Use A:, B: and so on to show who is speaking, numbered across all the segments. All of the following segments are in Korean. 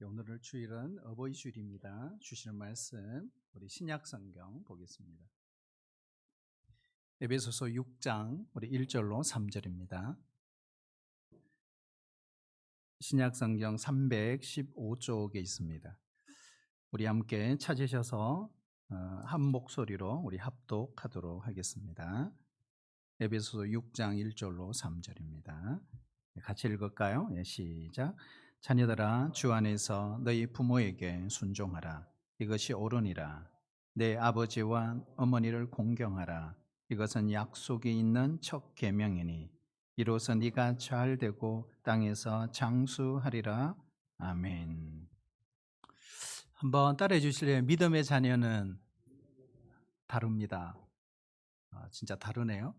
A: 오늘 주일은 어버이 주일입니다. 주시는 말씀 우리 신약 성경 보겠습니다. 에베소서 6장 우리 1절로 3절입니다. 신약 성경 315쪽에 있습니다. 우리 함께 찾으셔서 한 목소리로 우리 합독하도록 하겠습니다. 에베소서 6장 1절로 3절입니다. 같이 읽을까요? 시작. 자녀들아, 주 안에서 너희 부모에게 순종하라. 이것이 옳으니라. 내 아버지와 어머니를 공경하라. 이것은 약속이 있는 첫 계명이니 이로써 네가 잘 되고 땅에서 장수하리라. 아멘. 한번 따라해 주실래요? 믿음의 자녀는 다릅니다. 진짜 다르네요.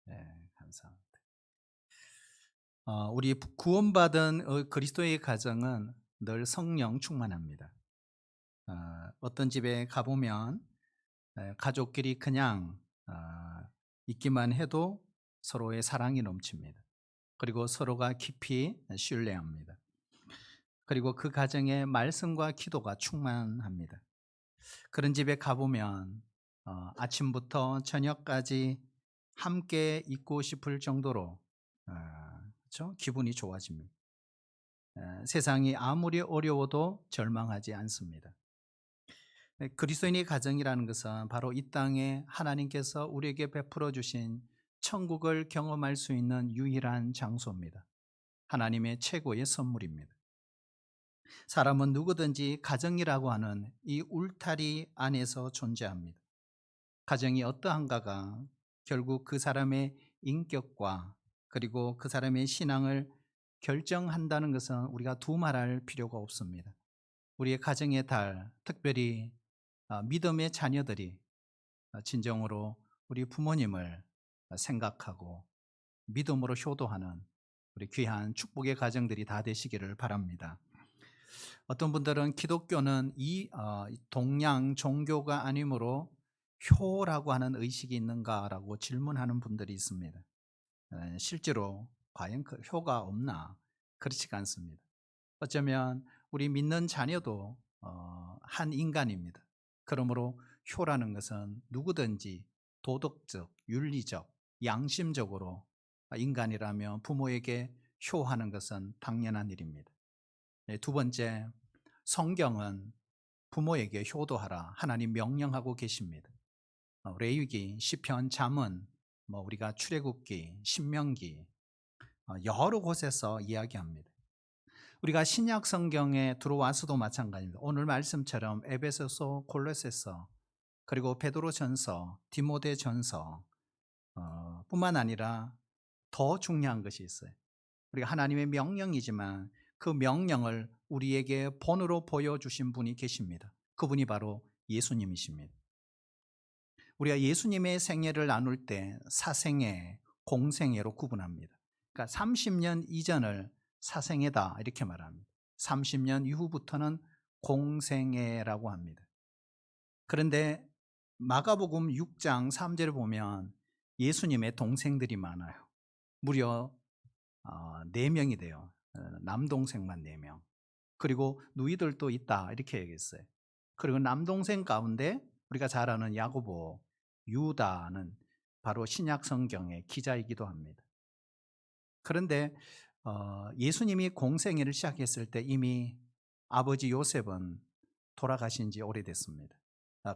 A: 네, 감사합니다. 우리 구원받은 그리스도의 가정은 늘 성령 충만합니다. 어떤 집에 가보면 가족끼리 그냥 있기만 해도 서로의 사랑이 넘칩니다. 그리고 서로가 깊이 신뢰합니다. 그리고 그 가정에 말씀과 기도가 충만합니다. 그런 집에 가보면 아침부터 저녁까지 함께 있고 싶을 정도로 그렇죠? 기분이 좋아집니다. 세상이 아무리 어려워도 절망하지 않습니다. 그리스도인의 가정이라는 것은 바로 이 땅에 하나님께서 우리에게 베풀어 주신 천국을 경험할 수 있는 유일한 장소입니다. 하나님의 최고의 선물입니다. 사람은 누구든지 가정이라고 하는 이 울타리 안에서 존재합니다. 가정이 어떠한가가 결국 그 사람의 인격과 그리고 그 사람의 신앙을 결정한다는 것은 우리가 두말할 필요가 없습니다. 우리의 가정의 달, 특별히 믿음의 자녀들이 진정으로 우리 부모님을 생각하고 믿음으로 효도하는 우리 귀한 축복의 가정들이 다 되시기를 바랍니다. 어떤 분들은 기독교는 이 동양 종교가 아니므로 효라고 하는 의식이 있는가라고 질문하는 분들이 있습니다. 실제로 과연 그 효가 없나? 그렇지가 않습니다. 어쩌면 우리 믿는 자녀도 한 인간입니다. 그러므로 효라는 것은 누구든지 도덕적, 윤리적, 양심적으로 인간이라면 부모에게 효하는 것은 당연한 일입니다. 두 번째, 성경은 부모에게 효도하라 하나님 명령하고 계십니다. 레위기, 시편, 잠언, 우리가 출애굽기, 신명기 여러 곳에서 이야기합니다. 우리가 신약 성경에 들어와서도 마찬가지입니다. 오늘 말씀처럼 에베소서, 골로새서, 그리고 베드로전서, 디모데전서 뿐만 아니라 더 중요한 것이 있어요. 우리가 하나님의 명령이지만 그 명령을 우리에게 본으로 보여주신 분이 계십니다. 그분이 바로 예수님이십니다. 우리가 예수님의 생애를 나눌 때 사생애, 공생애로 구분합니다. 그러니까 30년 이전을 사생애다 이렇게 말합니다. 30년 이후부터는 공생애라고 합니다. 그런데 마가복음 6장 3절을 보면 예수님의 동생들이 많아요. 무려 4명이 돼요. 남동생만 4명. 그리고 누이들도 있다 이렇게 얘기했어요. 그리고 남동생 가운데 우리가 잘 아는 야고보, 유다는 바로 신약 성경의 기자이기도 합니다. 그런데 예수님이 공생애를 시작했을 때 이미 아버지 요셉은 돌아가신 지 오래됐습니다.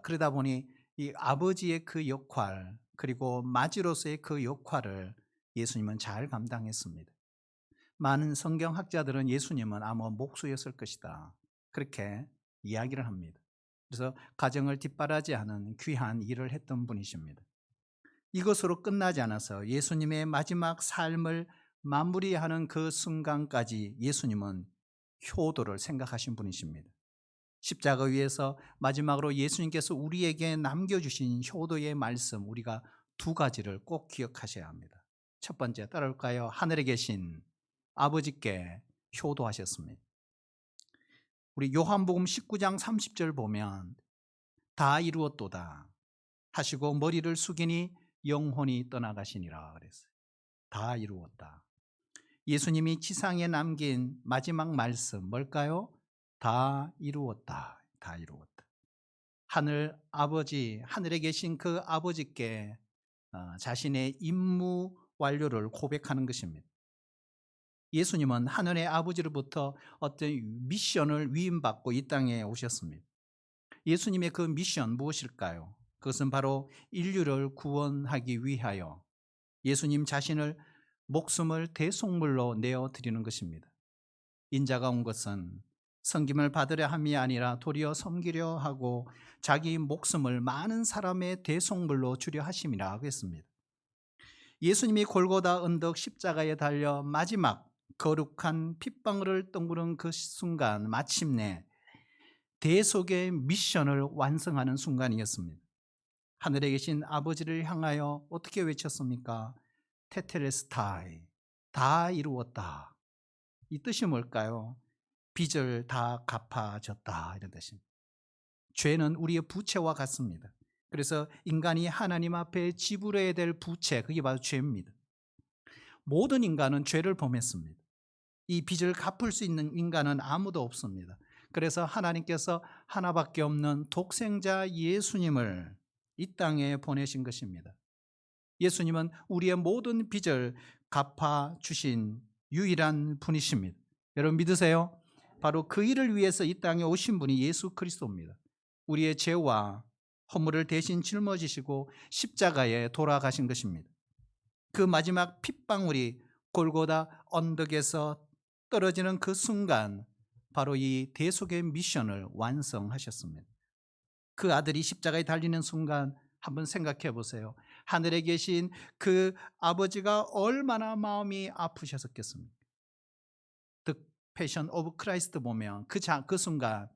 A: 그러다 보니 이 아버지의 그 역할 그리고 마지로서의 그 역할을 예수님은 잘 감당했습니다. 많은 성경학자들은 예수님은 아마 목수였을 것이다 그렇게 이야기를 합니다. 그래서 가정을 뒷바라지하는 귀한 일을 했던 분이십니다. 이것으로 끝나지 않아서 예수님의 마지막 삶을 마무리하는 그 순간까지 예수님은 효도를 생각하신 분이십니다. 십자가 위에서 마지막으로 예수님께서 우리에게 남겨주신 효도의 말씀 우리가 2가지를 꼭 기억하셔야 합니다. 첫 번째 따라올까요? 하늘에 계신 아버지께 효도하셨습니다. 우리 요한복음 19장 30절 보면 다 이루었도다 하시고 머리를 숙이니 영혼이 떠나가시니라 그랬어요. 다 이루었다. 예수님이 지상에 남긴 마지막 말씀 뭘까요? 다 이루었다. 다 이루었다. 하늘 아버지, 하늘에 계신 그 아버지께 자신의 임무 완료를 고백하는 것입니다. 예수님은 하늘의 아버지로부터 어떤 미션을 위임받고 이 땅에 오셨습니다. 예수님의 그 미션 무엇일까요? 그것은 바로 인류를 구원하기 위하여 예수님 자신을 목숨을 대속물로 내어드리는 것입니다. 인자가 온 것은 섬김을 받으려 함이 아니라 도리어 섬기려 하고 자기 목숨을 많은 사람의 대속물로 주려 하심이라 하겠습니다. 예수님이 골고다 언덕 십자가에 달려 마지막 거룩한 핏방울을 덩구른 그 순간 마침내 대속의 미션을 완성하는 순간이었습니다. 하늘에 계신 아버지를 향하여 어떻게 외쳤습니까? 테텔레스타이, 다 이루었다. 이 뜻이 뭘까요? 빚을 다 갚아졌다 이런 뜻입니다. 죄는 우리의 부채와 같습니다. 그래서 인간이 하나님 앞에 지불해야 될 부채, 그게 바로 죄입니다. 모든 인간은 죄를 범했습니다. 이 빚을 갚을 수 있는 인간은 아무도 없습니다. 그래서 하나님께서 하나밖에 없는 독생자 예수님을 이 땅에 보내신 것입니다. 예수님은 우리의 모든 빚을 갚아주신 유일한 분이십니다. 여러분 믿으세요? 바로 그 일을 위해서 이 땅에 오신 분이 예수 그리스도입니다. 우리의 죄와 허물을 대신 짊어지시고 십자가에 돌아가신 것입니다. 그 마지막 핏방울이 골고다 언덕에서 떨어지는 그 순간 바로 이 대속의 미션을 완성하셨습니다. 그 아들이 십자가에 달리는 순간 한번 생각해 보세요. 하늘에 계신 그 아버지가 얼마나 마음이 아프셨겠습니까? The Passion of Christ 보면 그 순간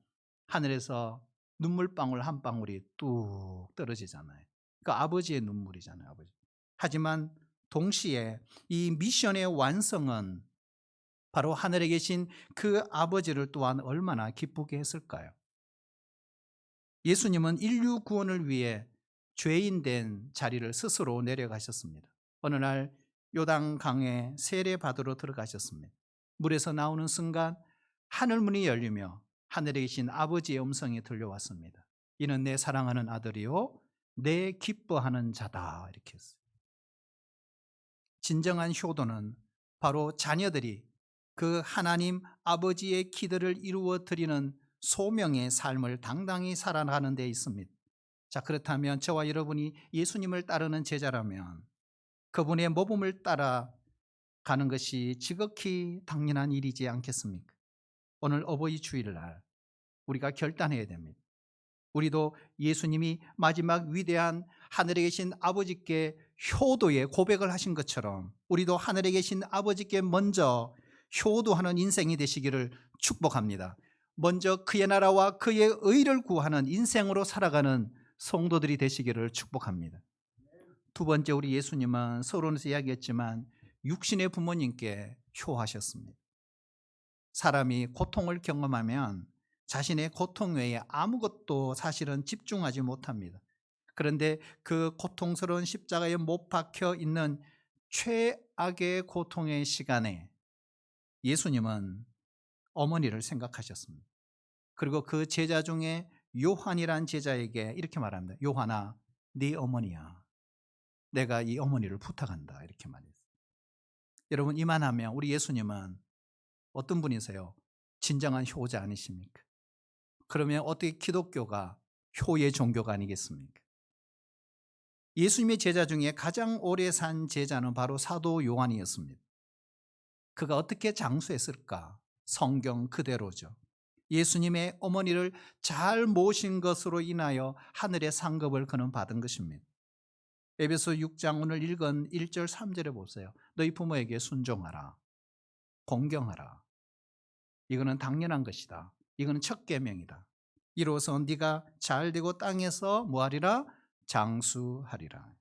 A: 하늘에서 눈물방울 한 방울이 뚝 떨어지잖아요. 그 아버지의 눈물이잖아요. 아버지. 하지만 동시에 이 미션의 완성은 바로 하늘에 계신 그 아버지를 또한 얼마나 기쁘게 했을까요? 예수님은 인류 구원을 위해 죄인 된 자리를 스스로 내려가셨습니다. 어느 날 요단강에 세례받으러 들어가셨습니다. 물에서 나오는 순간 하늘문이 열리며 하늘에 계신 아버지의 음성이 들려왔습니다. 이는 내 사랑하는 아들이요 내 기뻐하는 자다 이렇게 했어요. 진정한 효도는 바로 자녀들이 그 하나님 아버지의 기도를 이루어 드리는 소명의 삶을 당당히 살아가는 데 있습니다. 자, 그렇다면 저와 여러분이 예수님을 따르는 제자라면 그분의 모범을 따라가는 것이 지극히 당연한 일이지 않겠습니까? 오늘 어버이 주일날 우리가 결단해야 됩니다. 우리도 예수님이 마지막 위대한 하늘에 계신 아버지께 효도의 고백을 하신 것처럼 우리도 하늘에 계신 아버지께 먼저 효도하는 인생이 되시기를 축복합니다. 먼저 그의 나라와 그의 의를 구하는 인생으로 살아가는 성도들이 되시기를 축복합니다. 두 번째, 우리 예수님은 서론에서 이야기했지만 육신의 부모님께 효하셨습니다. 사람이 고통을 경험하면 자신의 고통 외에 아무것도 사실은 집중하지 못합니다. 그런데 그 고통스러운 십자가에 못 박혀 있는 최악의 고통의 시간에 예수님은 어머니를 생각하셨습니다. 그리고 그 제자 중에 요한이란 제자에게 이렇게 말합니다. 요한아, 네 어머니야. 내가 이 어머니를 부탁한다. 이렇게 말했어요. 여러분, 이만하면 우리 예수님은 어떤 분이세요? 진정한 효자 아니십니까? 그러면 어떻게 기독교가 효의 종교가 아니겠습니까? 예수님의 제자 중에 가장 오래 산 제자는 바로 사도 요한이었습니다. 그가 어떻게 장수했을까? 성경 그대로죠. 예수님의 어머니를 잘 모신 것으로 인하여 하늘의 상급을 그는 받은 것입니다. 에베소 6장 오늘 읽은 1절 3절에 보세요. 너희 부모에게 순종하라. 공경하라. 이거는 당연한 것이다. 이거는 첫 계명이다. 이로써 네가 잘되고 땅에서 뭐하리라? 장수하리라.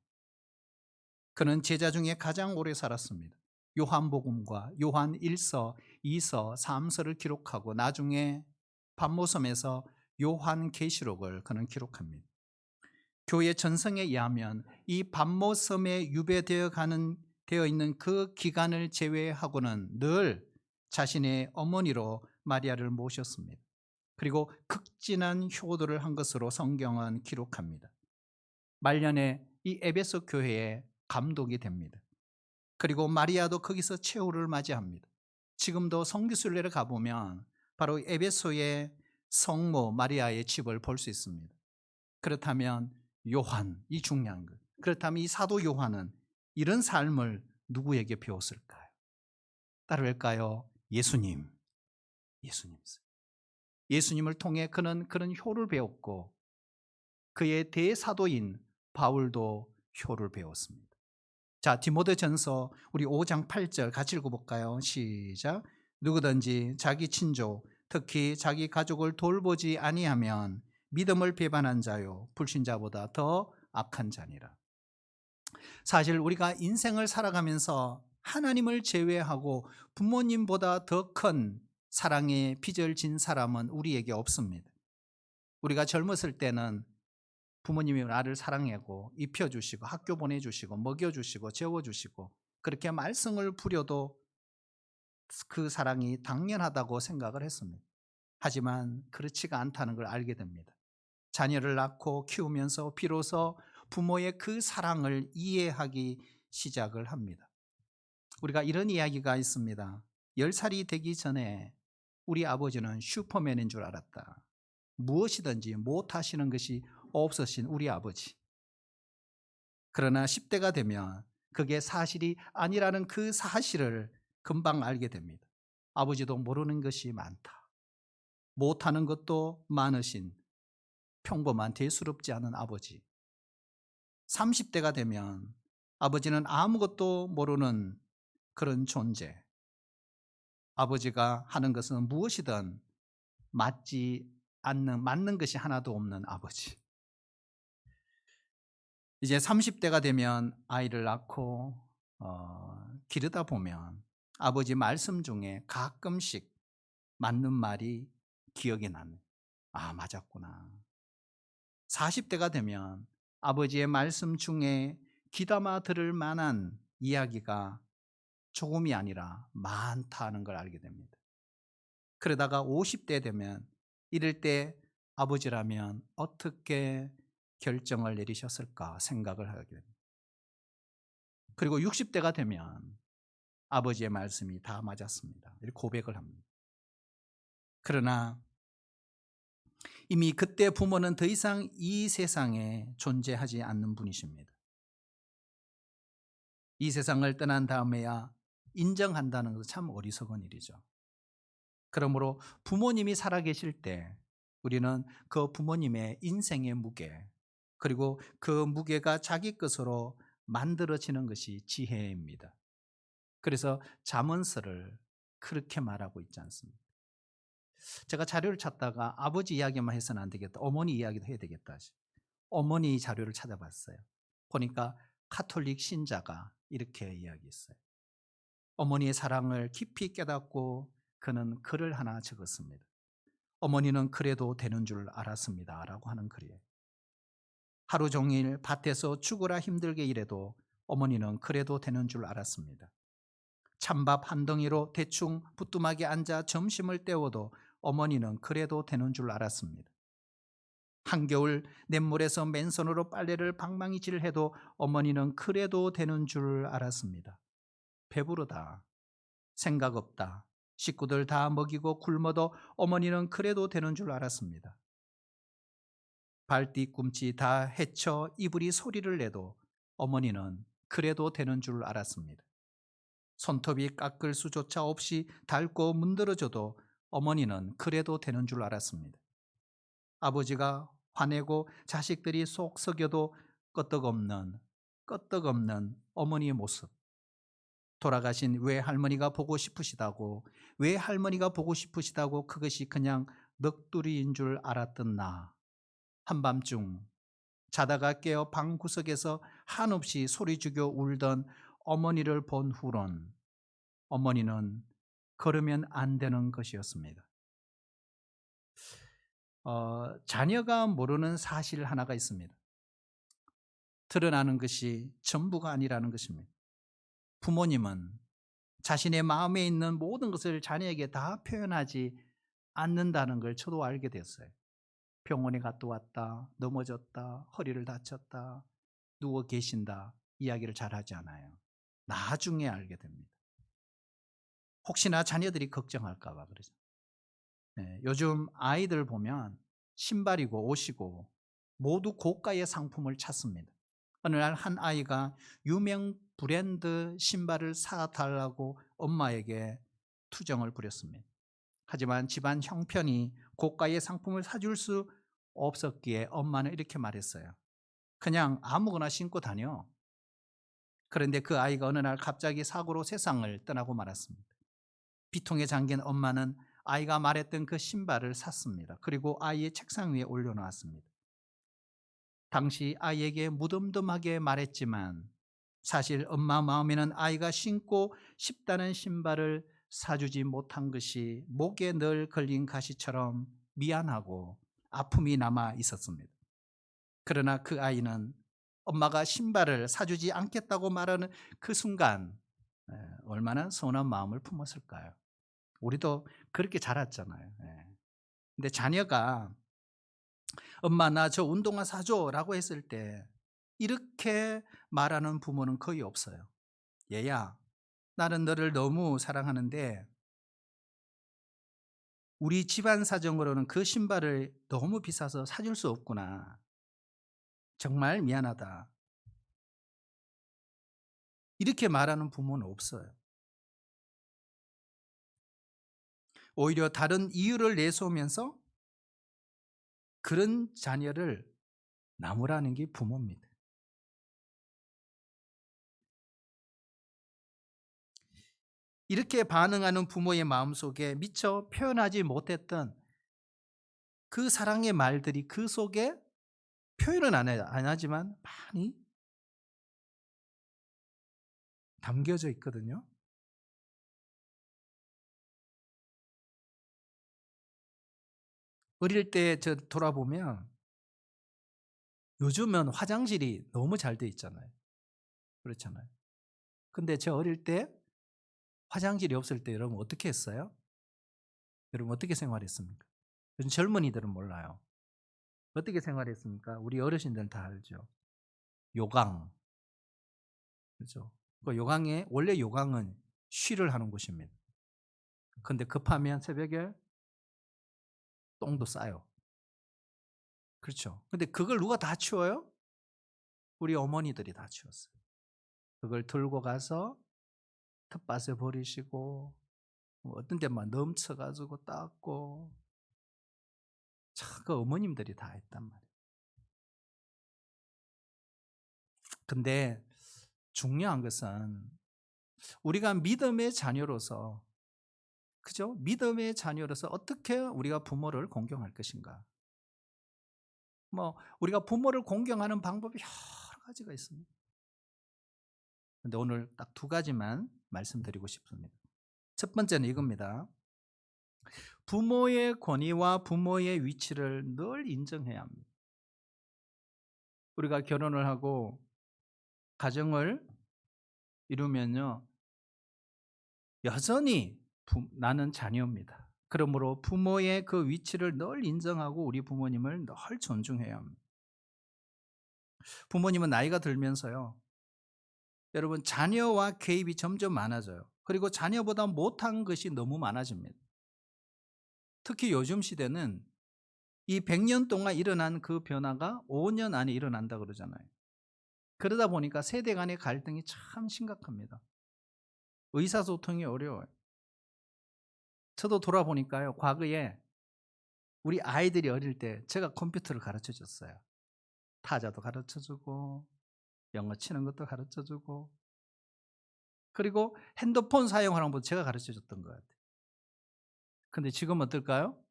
A: 그는 제자 중에 가장 오래 살았습니다. 요한복음과 요한 1서, 2서, 3서를 기록하고 나중에 patmos섬에서 요한계시록을 그는 기록합니다. 교회 전성에 의하면 이 patmos섬에 유배되어 있는 그 기간을 제외하고는 늘 자신의 어머니로 마리아를 모셨습니다. 그리고 극진한 효도를 한 것으로 성경은 기록합니다. 말년에 이 에베소 교회에 감독이 됩니다. 그리고 마리아도 거기서 최후를 맞이합니다. 지금도 성지순례를 가보면 바로 에베소의 성모 마리아의 집을 볼 수 있습니다. 그렇다면 요한, 이 중요한 것. 그렇다면 이 사도 요한은 이런 삶을 누구에게 배웠을까요? 따를까요? 예수님. 예수님을 통해 그는 그런 효를 배웠고 그의 대사도인 바울도 효를 배웠습니다. 자, 디모데전서 우리 5장 8절 같이 읽어볼까요? 시작. 누구든지 자기 친족, 특히 자기 가족을 돌보지 아니하면 믿음을 배반한 자요 불신자보다 더 악한 자니라. 사실 우리가 인생을 살아가면서 하나님을 제외하고 부모님보다 더 큰 사랑의 빚을 진 사람은 우리에게 없습니다. 우리가 젊었을 때는 부모님이 나를 사랑하고 입혀주시고 학교 보내주시고 먹여주시고 재워주시고 그렇게 말썽을 부려도 그 사랑이 당연하다고 생각을 했습니다. 하지만 그렇지가 않다는 걸 알게 됩니다. 자녀를 낳고 키우면서 비로소 부모의 그 사랑을 이해하기 시작을 합니다. 우리가 이런 이야기가 있습니다. 10살이 되기 전에 우리 아버지는 슈퍼맨인 줄 알았다. 무엇이든지 못하시는 것이 없으신 우리 아버지. 그러나 10대가 되면 그게 사실이 아니라는 그 사실을 금방 알게 됩니다. 아버지도 모르는 것이 많다. 못하는 것도 많으신 평범한 대수롭지 않은 아버지. 30대가 되면 아버지는 아무것도 모르는 그런 존재. 아버지가 하는 것은 무엇이든 맞는 것이 하나도 없는 아버지. 이제 30대가 되면 아이를 낳고 기르다 보면 아버지 말씀 중에 가끔씩 맞는 말이 기억이 나는. 아, 맞았구나. 40대가 되면 아버지의 말씀 중에 귀담아 들을 만한 이야기가 조금이 아니라 많다는 걸 알게 됩니다. 그러다가 50대 되면 이럴 때 아버지라면 어떻게 결정을 내리셨을까 생각을 하게 됩니다. 그리고 60대가 되면 아버지의 말씀이 다 맞았습니다. 이렇게 고백을 합니다. 그러나 이미 그때 부모는 더 이상 이 세상에 존재하지 않는 분이십니다. 이 세상을 떠난 다음에야 인정한다는 것은 참 어리석은 일이죠. 그러므로 부모님이 살아계실 때 우리는 그 부모님의 인생의 무게, 그리고 그 무게가 자기 것으로 만들어지는 것이 지혜입니다. 그래서 잠언서를 그렇게 말하고 있지 않습니다. 제가 자료를 찾다가 아버지 이야기만 해서는 안 되겠다, 어머니 이야기도 해야 되겠다. 어머니 자료를 찾아봤어요. 보니까 카톨릭 신자가 이렇게 이야기했어요. 어머니의 사랑을 깊이 깨닫고 그는 글을 하나 적었습니다. 어머니는 그래도 되는 줄 알았습니다 라고 하는 글이에요. 하루 종일 밭에서 죽으라 힘들게 일해도 어머니는 그래도 되는 줄 알았습니다. 찬밥 한 덩이로 대충 부뚜막에 앉아 점심을 때워도 어머니는 그래도 되는 줄 알았습니다. 한겨울 냇물에서 맨손으로 빨래를 방망이질 해도 어머니는 그래도 되는 줄 알았습니다. 배부르다, 생각 없다, 식구들 다 먹이고 굶어도 어머니는 그래도 되는 줄 알았습니다. 발 뒤꿈치 다 헤쳐 이불이 소리를 내도 어머니는 그래도 되는 줄 알았습니다. 손톱이 깎을 수조차 없이 닳고 문드러져도 어머니는 그래도 되는 줄 알았습니다. 아버지가 화내고 자식들이 속 썩여도 끄떡없는 어머니의 모습. 돌아가신 외할머니가 보고 싶으시다고, 외할머니가 보고 싶으시다고 그것이 그냥 넋두리인 줄 알았던 나. 한밤중 자다가 깨어 방구석에서 한없이 소리 죽여 울던 어머니를 본 후론 어머니는 걸으면 안 되는 것이었습니다. 자녀가 모르는 사실 하나가 있습니다. 드러나는 것이 전부가 아니라는 것입니다. 부모님은 자신의 마음에 있는 모든 것을 자녀에게 다 표현하지 않는다는 걸 저도 알게 됐어요. 병원에 갔다 왔다, 넘어졌다, 허리를 다쳤다, 누워 계신다 이야기를 잘 하지 않아요. 나중에 알게 됩니다. 혹시나 자녀들이 걱정할까 봐 그러죠. 네, 요즘 아이들 보면 신발이고 옷이고 모두 고가의 상품을 찾습니다. 어느 날 한 아이가 유명 브랜드 신발을 사달라고 엄마에게 투정을 부렸습니다. 하지만 집안 형편이 고가의 상품을 사줄 수 없었기에 엄마는 이렇게 말했어요. 그냥 아무거나 신고 다녀. 그런데 그 아이가 어느 날 갑자기 사고로 세상을 떠나고 말았습니다. 비통에 잠긴 엄마는 아이가 말했던 그 신발을 샀습니다. 그리고 아이의 책상 위에 올려놓았습니다. 당시 아이에게 무덤덤하게 말했지만 사실 엄마 마음에는 아이가 신고 싶다는 신발을 사주지 못한 것이 목에 늘 걸린 가시처럼 미안하고 아픔이 남아 있었습니다. 그러나 그 아이는 엄마가 신발을 사주지 않겠다고 말하는 그 순간 얼마나 서운한 마음을 품었을까요? 우리도 그렇게 자랐잖아요. 근데 자녀가 엄마 나 저 운동화 사줘 라고 했을 때 이렇게 말하는 부모는 거의 없어요. 얘야 나는 너를 너무 사랑하는데 우리 집안 사정으로는 그 신발을 너무 비싸서 사줄 수 없구나. 정말 미안하다. 이렇게 말하는 부모는 없어요. 오히려 다른 이유를 내세우면서 그런 자녀를 나무라는 게 부모입니다. 이렇게 반응하는 부모의 마음속에 미처 표현하지 못했던 그 사랑의 말들이 그 속에 표현은 안 하지만 많이 담겨져 있거든요. 어릴 때 저 돌아보면 요즘은 화장실이 너무 잘 돼 있잖아요. 그렇잖아요. 근데 저 어릴 때 화장실이 없을 때 여러분 어떻게 했어요? 여러분 어떻게 생활했습니까? 요즘 젊은이들은 몰라요. 어떻게 생활했습니까? 우리 어르신들은 다 알죠. 요강. 그렇죠. 그 요강에 원래 요강은 쉬를 하는 곳입니다. 근데 급하면 새벽에 똥도 싸요. 그렇죠. 근데 그걸 누가 다 치워요? 우리 어머니들이 다 치웠어요. 그걸 들고 가서 텃밭에 버리시고 어떤 데만 넘쳐가지고 닦고 참 그 어머님들이 다 했단 말이에요. 근데 중요한 것은 우리가 믿음의 자녀로서 그죠? 믿음의 자녀로서 어떻게 우리가 부모를 공경할 것인가? 뭐 우리가 부모를 공경하는 방법이 여러 가지가 있습니다. 근데 오늘 딱 두 가지만 말씀드리고 싶습니다. 첫 번째는 이겁니다. 부모의 권위와 부모의 위치를 늘 인정해야 합니다. 우리가 결혼을 하고 가정을 이루면요. 여전히 나는 자녀입니다. 그러므로 부모의 그 위치를 늘 인정하고 우리 부모님을 늘 존중해야 합니다. 부모님은 나이가 들면서요. 여러분 자녀와 개입이 점점 많아져요. 그리고 자녀보다 못한 것이 너무 많아집니다. 특히 요즘 시대는 이 100년 동안 일어난 그 변화가 5년 안에 일어난다 그러잖아요. 그러다 보니까 세대 간의 갈등이 참 심각합니다. 의사소통이 어려워요. 저도 돌아보니까요. 과거에 우리 아이들이 어릴 때 제가 컴퓨터를 가르쳐 줬어요. 타자도 가르쳐 주고 영어 치는 것도 가르쳐 주고 그리고 핸드폰 사용하는 것도 제가 가르쳐 줬던 것 같아요. 근데 지금 어떨까요?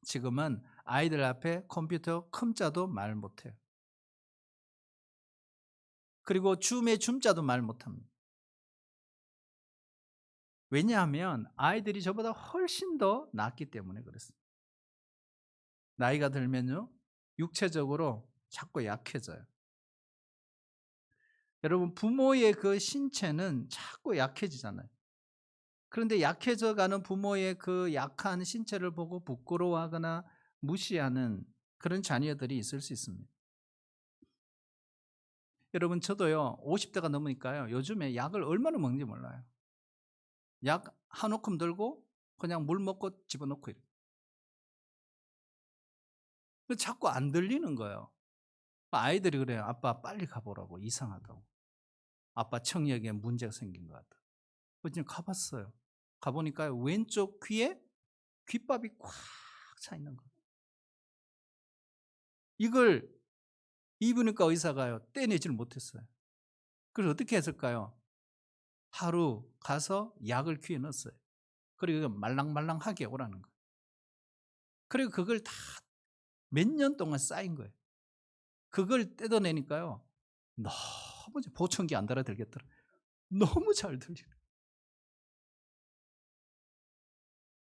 A: 지금은 아이들 앞에 컴퓨터 컴자도 말 못해요. 그리고 줌의 줌자도 말 못합니다. 왜냐하면 아이들이 저보다 훨씬 더 낫기 때문에 그렇습니다. 나이가 들면요. 육체적으로 자꾸 약해져요. 여러분 부모의 그 신체는 자꾸 약해지잖아요. 그런데 약해져 가는 부모의 그 약한 신체를 보고 부끄러워하거나 무시하는 그런 자녀들이 있을 수 있습니다. 여러분 저도요 50대가 넘으니까요 요즘에 약을 얼마나 먹는지 몰라요. 약 한 움큼 들고 그냥 물 먹고 집어넣고 이래요. 자꾸 안 들리는 거예요. 아이들이 그래요. "아빠 빨리 가 보라고. 이상하다고. 아빠 청력에 문제가 생긴 것 같다." 그래서 가 봤어요. 가 보니까요 왼쪽 귀에 귓밥이 꽉 차 있는 거예요. 이걸 이브인후과 의사가요 떼내지를 못했어요. 그래서 어떻게 했을까요? 하루 가서 약을 귀에 넣었어요. 그리고 말랑말랑하게 오라는 거예요. 그리고 그걸 다 몇 년 동안 쌓인 거예요. 그걸 뜯어내니까요. 너무 보청기 안 달아들겠더라. 너무 잘 들리는.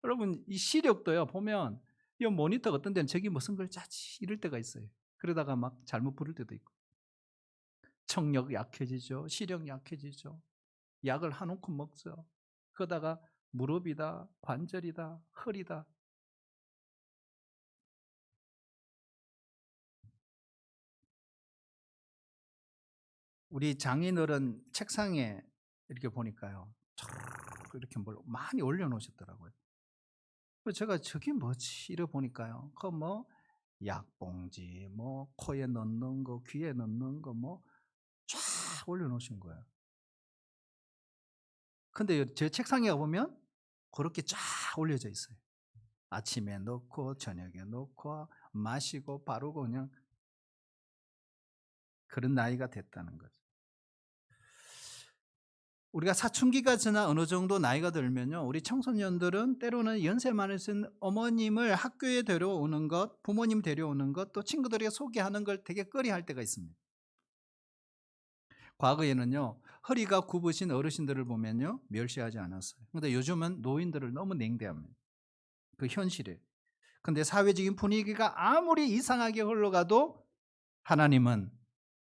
A: 여러분 이 시력도요 보면 이 모니터가 어떤 데는 저기 무슨 걸 짜지 이럴 때가 있어요. 그러다가 막 잘못 부를 때도 있고. 청력 약해지죠. 시력 약해지죠. 약을 한 움큼 먹죠. 그러다가 무릎이다, 관절이다, 허리다. 우리 장인어른 책상에 이렇게 보니까요. 촤르르 이렇게 뭘 많이 올려 놓으셨더라고요. 그래서 제가 '저게 뭐지?' 이래 보니까요. 그 뭐 약봉지 뭐 코에 넣는 거 귀에 넣는 거 뭐 쫙 올려 놓으신 거예요. 근데 제 책상에 가 보면 고렇게 쫙 올려져 있어요. 아침에 넣고 저녁에 넣고 마시고 바르고 그냥 그런 나이가 됐다는 거죠. 우리가 사춘기가 지나 어느 정도 나이가 들면요. 우리 청소년들은 때로는 연세 많으신 어머님을 학교에 데려오는 것, 부모님 데려오는 것, 또 친구들에게 소개하는 걸 되게 꺼려할 때가 있습니다. 과거에는요. 허리가 굽으신 어르신들을 보면요. 멸시하지 않았어요. 근데 요즘은 노인들을 너무 냉대합니다. 그 현실이에요. 근데 사회적인 분위기가 아무리 이상하게 흘러가도 하나님은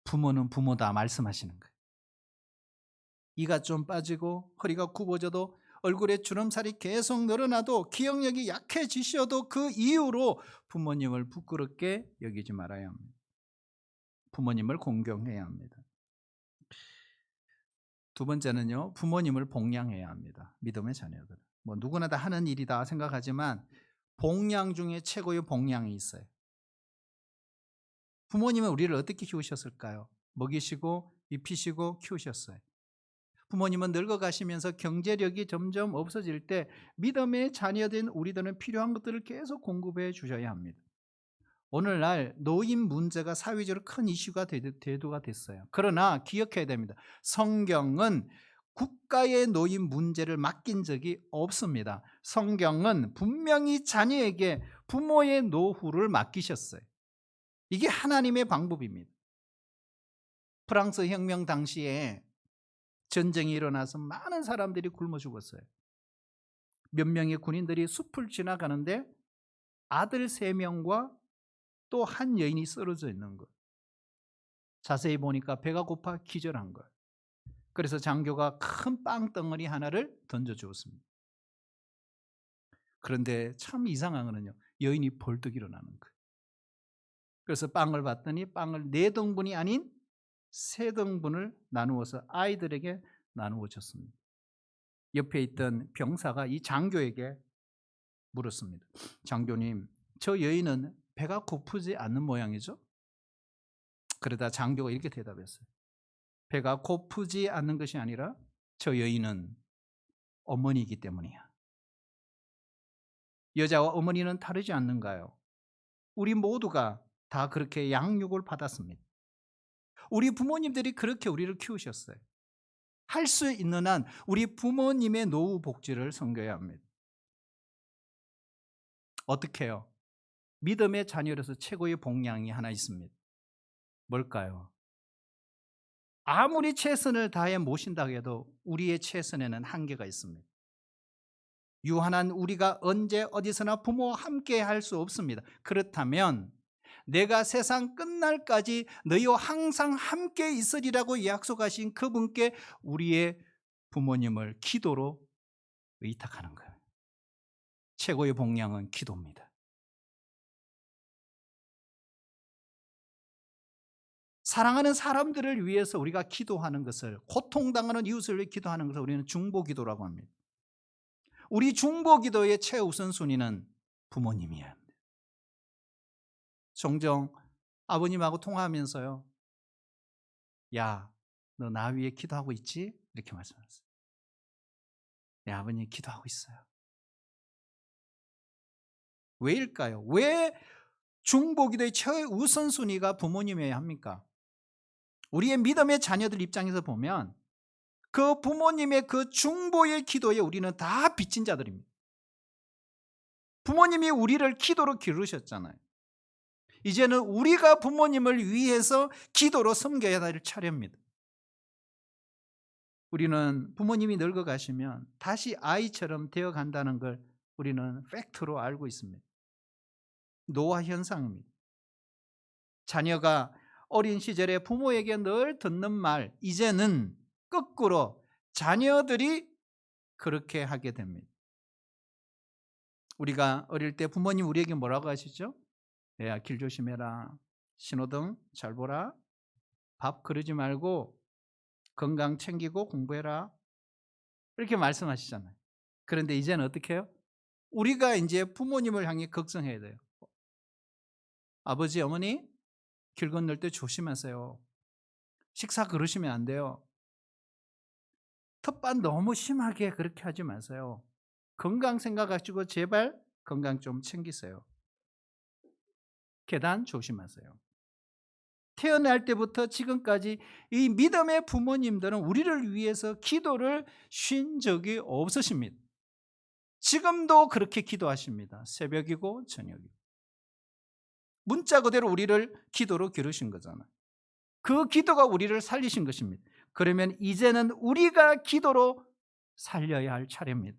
A: 부모는 부모다 말씀하시는 거예요. 이가 좀 빠지고 허리가 굽어져도 얼굴에 주름살이 계속 늘어나도 기억력이 약해지셔도 그 이유로 부모님을 부끄럽게 여기지 말아야 합니다. 부모님을 공경해야 합니다. 두 번째는요. 부모님을 봉양해야 합니다. 믿음의 자녀들. 뭐 누구나 다 하는 일이다 생각하지만 봉양 중에 최고의 봉양이 있어요. 부모님은 우리를 어떻게 키우셨을까요? 먹이시고 입히시고 키우셨어요. 부모님은 늙어가시면서 경제력이 점점 없어질 때 믿음의 자녀된 우리들은 필요한 것들을 계속 공급해 주셔야 합니다. 오늘날 노인 문제가 사회적으로 큰 이슈가 대두가 됐어요. 그러나 기억해야 됩니다. 성경은 국가의 노인 문제를 맡긴 적이 없습니다. 성경은 분명히 자녀에게 부모의 노후를 맡기셨어요. 이게 하나님의 방법입니다. 프랑스 혁명 당시에 전쟁이 일어나서 많은 사람들이 굶어 죽었어요. 몇 명의 군인들이 숲을 지나가는데 아들 3명과 또 한 여인이 쓰러져 있는 거예요. 자세히 보니까 배가 고파 기절한 거예요. 그래서 장교가 큰 빵덩어리 하나를 던져주었습니다. 그런데 참 이상한 거는요. 여인이 벌떡 일어나는 거예요. 그래서 빵을 봤더니 빵을 4등분이 아닌 3등분을 나누어서 아이들에게 나누어 줬습니다. 옆에 있던 병사가 이 장교에게 물었습니다. 장교님, 저 여인은 배가 고프지 않는 모양이죠? 그러다 장교가 이렇게 대답했어요. 배가 고프지 않는 것이 아니라 저 여인은 어머니이기 때문이야. 여자와 어머니는 다르지 않는가요? 우리 모두가 다 그렇게 양육을 받았습니다. 우리 부모님들이 그렇게 우리를 키우셨어요. 할 수 있는 한 우리 부모님의 노후 복지를 섬겨야 합니다. 어떻게 해요? 믿음의 자녀로서 최고의 복양이 하나 있습니다. 뭘까요? 아무리 최선을 다해 모신다고 해도 우리의 최선에는 한계가 있습니다. 유한한 우리가 언제 어디서나 부모와 함께 할 수 없습니다. 그렇다면 내가 세상 끝날까지 너희와 항상 함께 있으리라고 약속하신 그분께 우리의 부모님을 기도로 의탁하는 거예요. 최고의 복량은 기도입니다. 사랑하는 사람들을 위해서 우리가 기도하는 것을, 고통당하는 이웃을 위해 기도하는 것을 우리는 중보기도라고 합니다. 우리 중보기도의 최우선순위는 부모님이어야 합니다. 종종 아버님하고 통화하면서요, 야, 너 나 위해 기도하고 있지? 이렇게 말씀하셨어요. 네, 아버님 기도하고 있어요. 왜일까요? 왜 중보기도의 최우선순위가 부모님이어야 합니까? 우리의 믿음의 자녀들 입장에서 보면 그 부모님의 그 중보의 기도에 우리는 다 빚진 자들입니다. 부모님이 우리를 기도로 기르셨잖아요. 이제는 우리가 부모님을 위해서 기도로 섬겨야 할 차례입니다. 우리는 부모님이 늙어가시면 다시 아이처럼 되어간다는 걸 우리는 팩트로 알고 있습니다. 노화 현상입니다. 자녀가 어린 시절에 부모에게 늘 듣는 말, 이제는 거꾸로 자녀들이 그렇게 하게 됩니다. 우리가 어릴 때 부모님 우리에게 뭐라고 하시죠? 야, 길 조심해라. 신호등 잘 보라. 밥 그러지 말고 건강 챙기고 공부해라. 이렇게 말씀하시잖아요. 그런데 이제는 어떻게 해요? 우리가 이제 부모님을 향해 걱정해야 돼요. 아버지, 어머니, 길 건널 때 조심하세요. 식사 그러시면 안 돼요. 텃밭 너무 심하게 그렇게 하지 마세요. 건강 생각하시고 제발 건강 좀 챙기세요. 계단 조심하세요. 태어날 때부터 지금까지 이 믿음의 부모님들은 우리를 위해서 기도를 쉰 적이 없으십니다. 지금도 그렇게 기도하십니다. 새벽이고 저녁이고. 문자 그대로 우리를 기도로 기르신 거잖아요. 그 기도가 우리를 살리신 것입니다. 그러면 이제는 우리가 기도로 살려야 할 차례입니다.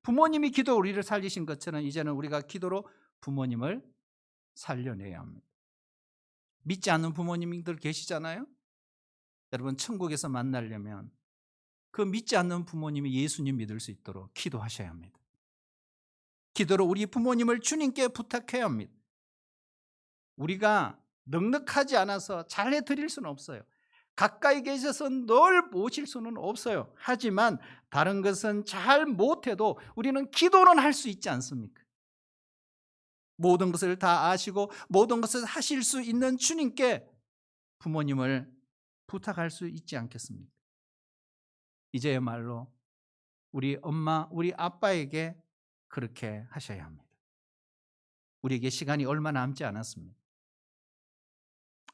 A: 부모님이 기도로 우리를 살리신 것처럼 이제는 우리가 기도로 부모님을 살려내야 합니다. 믿지 않는 부모님들 계시잖아요. 여러분 천국에서 만나려면 그 믿지 않는 부모님이 예수님 믿을 수 있도록 기도하셔야 합니다. 기도로 우리 부모님을 주님께 부탁해야 합니다. 우리가 넉넉하지 않아서 잘해 드릴 수는 없어요. 가까이 계셔서 늘 모실 수는 없어요. 하지만 다른 것은 잘 못해도 우리는 기도는 할 수 있지 않습니까? 모든 것을 다 아시고 모든 것을 하실 수 있는 주님께 부모님을 부탁할 수 있지 않겠습니까? 이제야말로 우리 엄마, 우리 아빠에게 그렇게 하셔야 합니다. 우리에게 시간이 얼마 남지 않았습니다.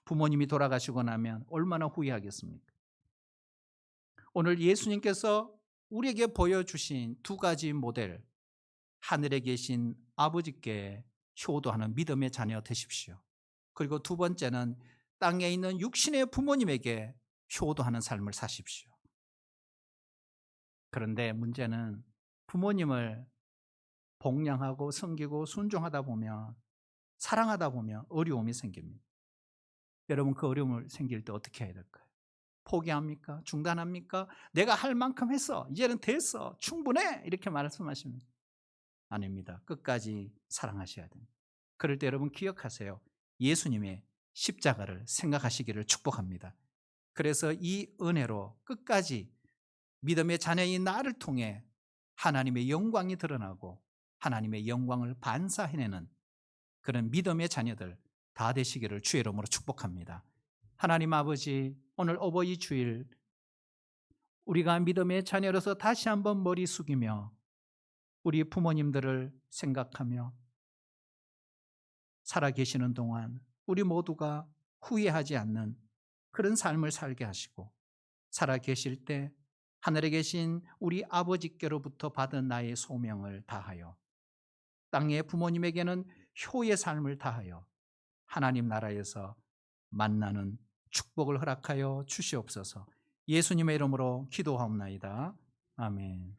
A: 부모님이 돌아가시고 나면 얼마나 후회하겠습니까? 오늘 예수님께서 우리에게 보여주신 두 가지 모델, 하늘에 계신 아버지께 효도하는 믿음의 자녀 되십시오. 그리고 두 번째는 땅에 있는 육신의 부모님에게 효도하는 삶을 사십시오. 그런데 문제는 부모님을 복양하고 섬기고 순종하다 보면, 사랑하다 보면 어려움이 생깁니다. 여러분, 그 어려움을 생길 때 어떻게 해야 될까요? 포기합니까? 중단합니까? 내가 할 만큼 했어. 이제는 됐어. 충분해. 이렇게 말씀하십니다. 아닙니다. 끝까지 사랑하셔야 됩니다. 그럴 때 여러분 기억하세요. 예수님의 십자가를 생각하시기를 축복합니다. 그래서 이 은혜로 끝까지 믿음의 자녀인 나를 통해 하나님의 영광이 드러나고 하나님의 영광을 반사해내는 그런 믿음의 자녀들 다 되시기를 주의 이름으로 축복합니다. 하나님 아버지, 오늘 어버이 주일 우리가 믿음의 자녀로서 다시 한번 머리 숙이며 우리 부모님들을 생각하며 살아계시는 동안 우리 모두가 후회하지 않는 그런 삶을 살게 하시고, 살아계실 때 하늘에 계신 우리 아버지께로부터 받은 나의 소명을 다하여 땅의 부모님에게는 효의 삶을 다하여 하나님 나라에서 만나는 축복을 허락하여 주시옵소서. 예수님의 이름으로 기도하옵나이다. 아멘.